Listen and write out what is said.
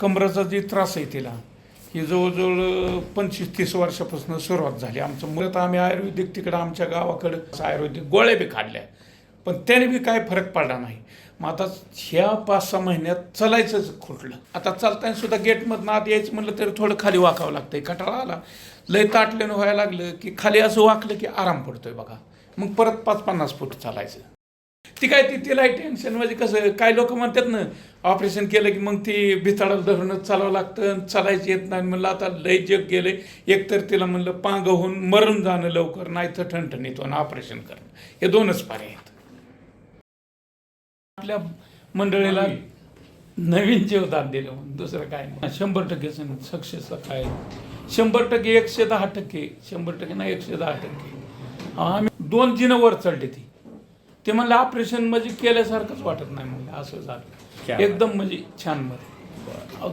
कमरेचा जे त्रास आहे तिला ही जवळजवळ 25-30 वर्षापासून सुरुवात झाली. आमचं मुळात आम्ही आयुर्वेदिक तिकडं आमच्या गावाकडं आयुर्वेदिक गोळ्या बी खाल्ल्या, पण त्याने बी काय फरक पडला नाही. मग आता ह्या 5-6 महिन्यात चालायचंच खुटलं. आता चालताना सुद्धा गेटमधनं आत यायचं म्हणलं तरी थोडं खाली वाकावं लागतंय. कटाळा आला, लय ताटल्यानं व्हायला लागलं की खाली असं वाकलं की आराम पडतोय बघा. मग परत 5-50 फूट चालायचं. ती काय तिला टेन्शन म्हणजे कसं काय लोक म्हणतात ना ऑपरेशन केलं की मग ती भिताडाला धरूनच चालावं लागतं, चालायचं येत नाही. म्हणलं आता लय जग गेले, एकतर तिला म्हणलं पांग होऊन मरून जाणं लवकर, नाही तर ठणठणीत होणं, ऑपरेशन करणं, हे दोनच पर्याय आहेत. आपल्या मंडळीला नवीन जीवदान दिलं म्हणून दुसरं काय नाही. 100% सक्सेस काय 100%, 110%, 100% नाही 110%. आम्ही 2 जिनं वर चढली ती. ते म्हणलं ऑपरेशन म्हणजे केल्यासारखंच वाटत नाही म्हणलं, असं झालं एकदम म्हणजे छान मध्ये.